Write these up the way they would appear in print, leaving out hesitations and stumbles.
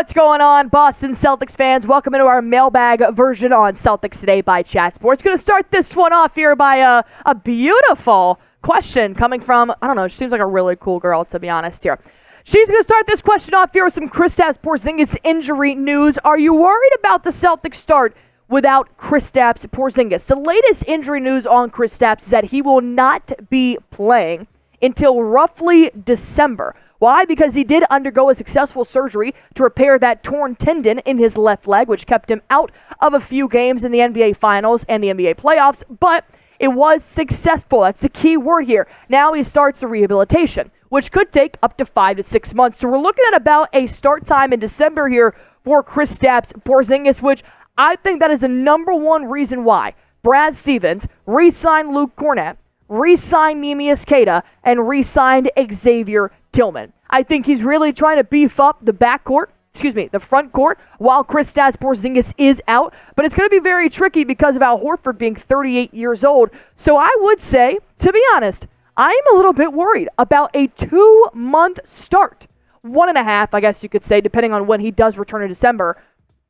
What's going on, Boston Celtics fans? Welcome into our mailbag version on Celtics Today by Chat Sports. Going to start this one off here by a beautiful question coming from, I don't know, she seems like a really cool girl, to be honest here. She's going to start this question off here with some Kristaps Porzingis injury news. Are you worried about the Celtics start without Kristaps Porzingis? The latest injury news on Kristaps is that he will not be playing until roughly December. Why? Because he did undergo a successful surgery to repair that torn tendon in his left leg, which kept him out of a few games in the NBA Finals and the NBA playoffs, but it was successful. That's the key word here. Now he starts the rehabilitation, which could take up to 5 to 6 months. So we're looking at about a start time in December here for Kristaps Porzingis, which I think that is the number one reason why Brad Stevens re-signed Luke Kornet, re-signed Neemias Queta, and re-signed Xavier Tillman. I think he's really trying to beef up the the front court, while Kristaps Porzingis is out. But it's going to be very tricky because of Al Horford being 38 years old. So I would say, to be honest, I'm a little bit worried about a 2-month start. 1.5, I guess you could say, depending on when he does return in December,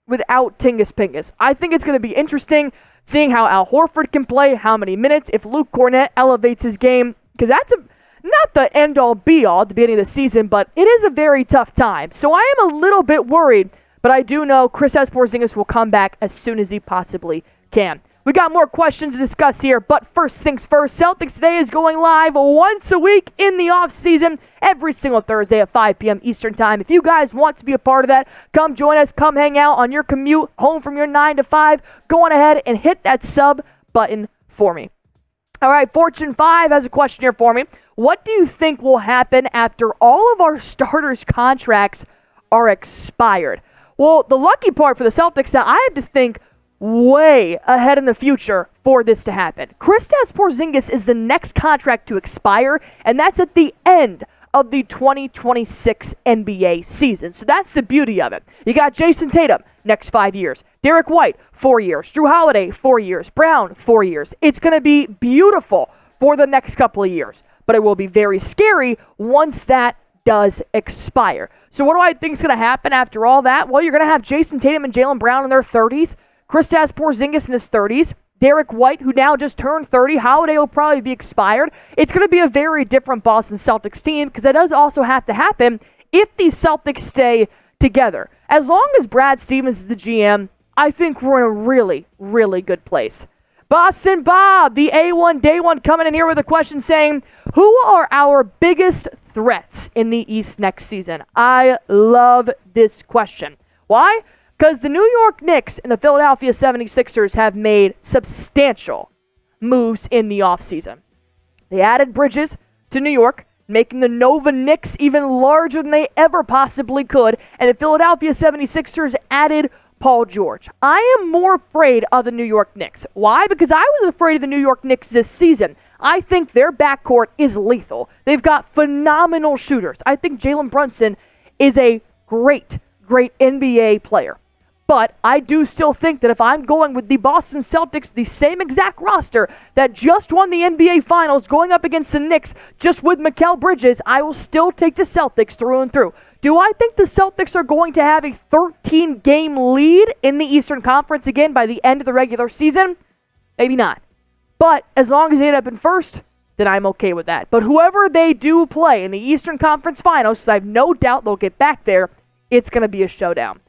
without Tingus Pingus. I think it's going to be interesting seeing how Al Horford can play, how many minutes, if Luke Kornet elevates his game, because that's not the end-all, be-all at the beginning of the season, but it is a very tough time. So I am a little bit worried, but I do know Kristaps Porzingis will come back as soon as he possibly can. We got more questions to discuss here, but first things first, Celtics Today is going live once a week in the off-season, every single Thursday at 5 p.m. Eastern Time. If you guys want to be a part of that, come join us, come hang out on your commute home from your 9 to 5. Go on ahead and hit that sub button for me. All right, Fortune 5 has a question here for me. What do you think will happen after all of our starters' contracts are expired? Well, the lucky part for the Celtics is that I have to think way ahead in the future for this to happen. Kristaps Porzingis is the next contract to expire, and that's at the end of the 2026 NBA season. So that's the beauty of it. You got Jason Tatum, next 5 years. Derek White, 4 years. Drew Holiday, 4 years. Brown, 4 years. It's going to be beautiful for the next couple of years, but it will be very scary once that does expire. So what do I think is going to happen after all that? Well, you're going to have Jason Tatum and Jaylen Brown in their 30s, Kristaps Porzingis in his 30s, Derek White, who now just turned 30. Holiday will probably be expired. It's going to be a very different Boston Celtics team, because that does also have to happen if the Celtics stay together. As long as Brad Stevens is the GM, I think we're in a really, really good place. Boston Bob, the A1 Day 1, coming in here with a question saying, who are our biggest threats in the East next season? I love this question. Why? Because the New York Knicks and the Philadelphia 76ers have made substantial moves in the offseason. They added Bridges to New York, making the Nova Knicks even larger than they ever possibly could, and the Philadelphia 76ers added Paul George. I am more afraid of the New York Knicks. Why? Because I was afraid of the New York Knicks this season. I think their backcourt is lethal. They've got phenomenal shooters. I think Jalen Brunson is a great NBA player. But I do still think that if I'm going with the Boston Celtics, the same exact roster that just won the NBA Finals, going up against the Knicks just with Mikal Bridges, I will still take the Celtics through and through. Do I think the Celtics are going to have a 13-game lead in the Eastern Conference again by the end of the regular season? Maybe not. But as long as they end up in first, then I'm okay with that. But whoever they do play in the Eastern Conference Finals, I have no doubt they'll get back there, it's going to be a showdown.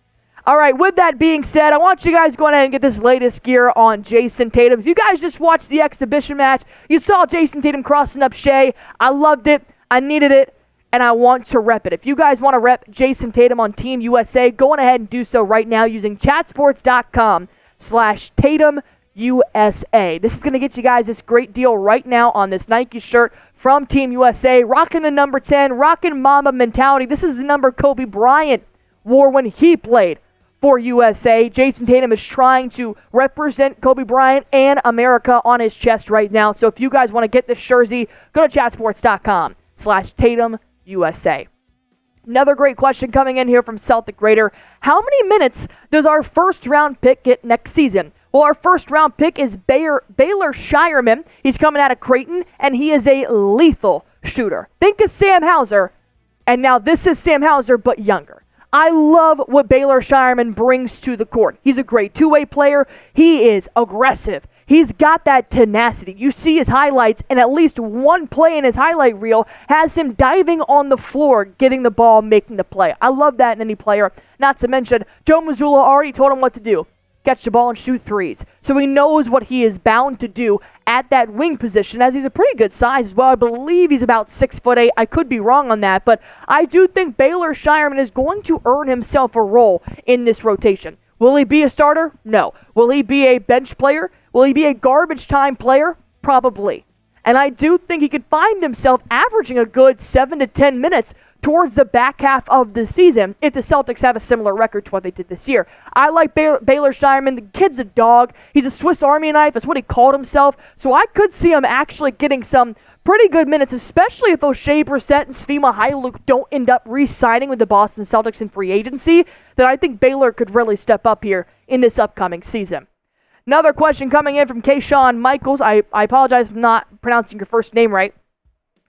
All right, with that being said, I want you guys going ahead and get this latest gear on Jason Tatum. If you guys just watched the exhibition match, you saw Jason Tatum crossing up Shea. I loved it. I needed it. And I want to rep it. If you guys want to rep Jason Tatum on Team USA, go on ahead and do so right now using chatsports.com/TatumUSA. This is going to get you guys this great deal right now on this Nike shirt from Team USA. Rocking the number 10, rocking Mamba mentality. This is the number Kobe Bryant wore when he played for USA. Jason Tatum is trying to represent Kobe Bryant and America on his chest right now. So if you guys want to get this jersey, go to chatsports.com/TatumUSA. Another great question coming in here from Celtic Grader. How many minutes does our first round pick get next season? Well, our first round pick is Baylor Scheierman. He's coming out of Creighton, and he is a lethal shooter. Think of Sam Hauser, and now this is Sam Hauser, but younger. I love what Baylor Scheierman brings to the court. He's a great two-way player. He is aggressive. He's got that tenacity. You see his highlights, and at least one play in his highlight reel has him diving on the floor, getting the ball, making the play. I love that in any player. Not to mention, Joe Mazzulla already told him what to do. Catch the ball and shoot threes. So he knows what he is bound to do at that wing position, as he's a pretty good size as well. I believe he's about 6'8". I could be wrong on that, but I do think Baylor Scheierman is going to earn himself a role in this rotation. Will he be a starter? No. Will he be a bench player? Will he be a garbage time player? Probably. And I do think he could find himself averaging a good 7 to 10 minutes towards the back half of the season if the Celtics have a similar record to what they did this year. I like Baylor Scheierman. The kid's a dog. He's a Swiss Army knife. That's what he called himself. So I could see him actually getting some pretty good minutes, especially if O'Shea Brissett and Svi Mykhailiuk don't end up re-signing with the Boston Celtics in free agency. Then I think Baylor could really step up here in this upcoming season. Another question coming in from Kayshawn Michaels. I apologize for not pronouncing your first name right.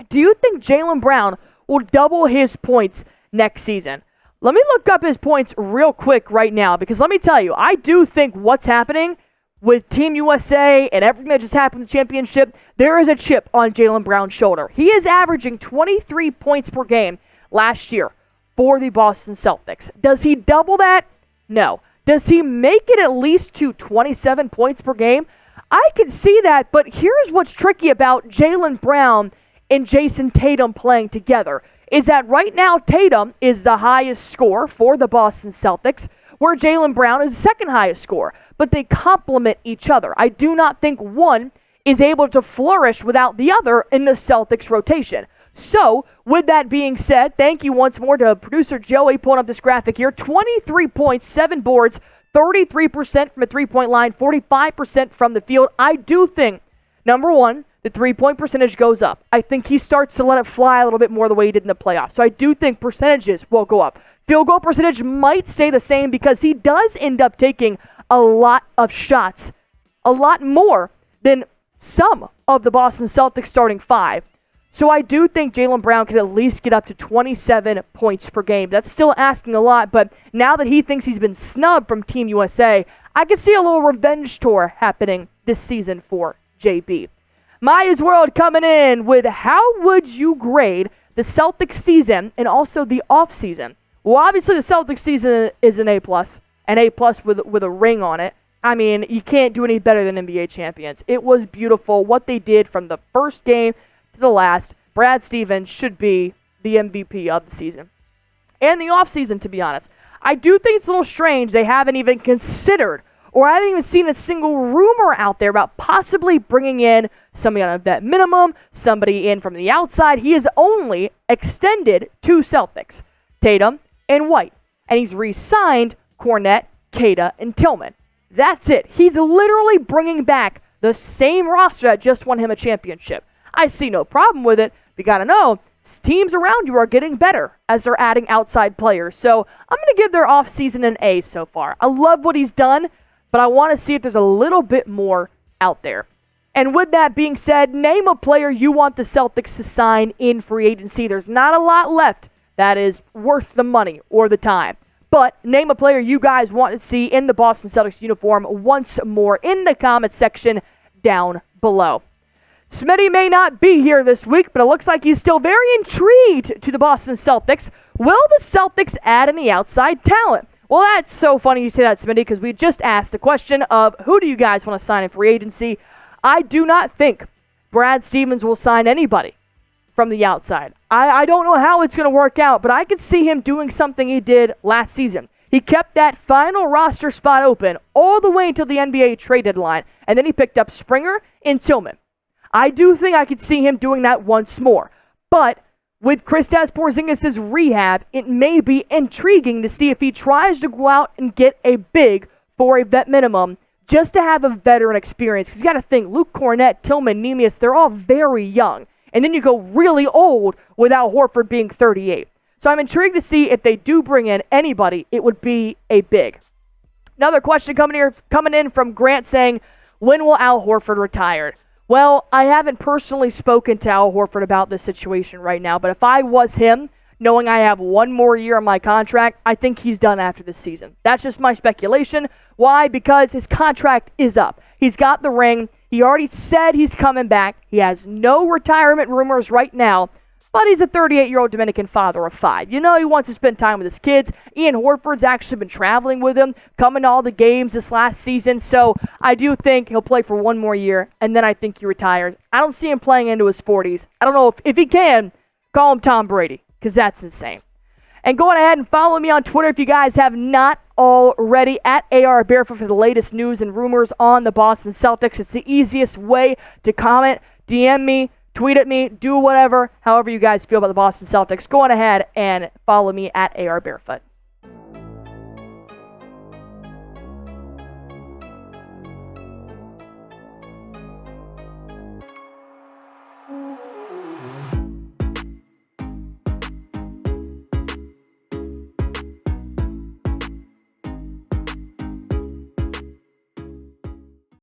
Do you think Jaylen Brown will double his points next season? Let me look up his points real quick right now, because let me tell you, I do think what's happening with Team USA and everything that just happened in the championship, there is a chip on Jaylen Brown's shoulder. He is averaging 23 points per game last year for the Boston Celtics. Does he double that? No. Does he make it at least to 27 points per game? I can see that, but here's what's tricky about Jaylen Brown and Jason Tatum playing together, is that right now Tatum is the highest scorer for the Boston Celtics, where Jaylen Brown is the second highest scorer, but they complement each other. I do not think one is able to flourish without the other in the Celtics rotation. So, with that being said, thank you once more to producer Joey pulling up this graphic here. 23 points, 7 boards, 33% from the three-point line, 45% from the field. I do think, number one, the three-point percentage goes up. I think he starts to let it fly a little bit more the way he did in the playoffs. So I do think percentages will go up. Field goal percentage might stay the same because he does end up taking a lot of shots, a lot more than some of the Boston Celtics starting five. So I do think Jaylen Brown can at least get up to 27 points per game. That's still asking a lot, but now that he thinks he's been snubbed from Team USA, I can see a little revenge tour happening this season for JB. Maya's World coming in with how would you grade the Celtics season and also the offseason? Well, obviously the Celtics season is an A+, an A+ with a ring on it. I mean, you can't do any better than NBA champions. It was beautiful what they did from the first game to the last. Brad Stevens should be the MVP of the season. And the offseason, to be honest. I do think it's a little strange they haven't even considered, or I haven't even seen a single rumor out there about possibly bringing in somebody on a vet minimum, somebody in from the outside. He has only extended 2 Celtics, Tatum and White. And he's re-signed Kornet, Queta, and Tillman. That's it. He's literally bringing back the same roster that just won him a championship. I see no problem with it. But you got to know, teams around you are getting better as they're adding outside players. So I'm going to give their offseason an A so far. I love what he's done, but I want to see if there's a little bit more out there. And with that being said, name a player you want the Celtics to sign in free agency. There's not a lot left that is worth the money or the time. But name a player you guys want to see in the Boston Celtics uniform once more in the comments section down below. Smitty may not be here this week, but it looks like he's still very intrigued to the Boston Celtics. Will the Celtics add any outside talent? Well, that's so funny you say that, Smitty, because we just asked the question of who do you guys want to sign in free agency? I do not think Brad Stevens will sign anybody from the outside. I don't know how it's going to work out, but I could see him doing something he did last season. He kept that final roster spot open all the way until the NBA trade deadline, and then he picked up Springer and Tillman. I do think I could see him doing that once more. But with Kristaps Porzingis' rehab, it may be intriguing to see if he tries to go out and get a big for a vet minimum just to have a veteran experience. Because you got to think, Luke Kornet, Tillman, Neemias, they're all very young. And then you go really old without Horford being 38. So I'm intrigued to see if they do bring in anybody, it would be a big. Another question coming in from Grant saying, when will Al Horford retire? Well, I haven't personally spoken to Al Horford about this situation right now, but if I was him, knowing I have one more year on my contract, I think he's done after this season. That's just my speculation. Why? Because his contract is up. He's got the ring. He already said he's coming back. He has no retirement rumors right now, but he's a 38-year-old Dominican father of 5. You know he wants to spend time with his kids. Ian Horford's actually been traveling with him, coming to all the games this last season. So I do think he'll play for one more year, and then I think he retires. I don't see him playing into his 40s. I don't know if he can, call him Tom Brady, because that's insane. And go ahead and follow me on Twitter if you guys have not already, at AR Barefoot, for the latest news and rumors on the Boston Celtics. It's the easiest way to comment. DM me, tweet at me, do whatever, however you guys feel about the Boston Celtics. Go on ahead and follow me at AR Barefoot.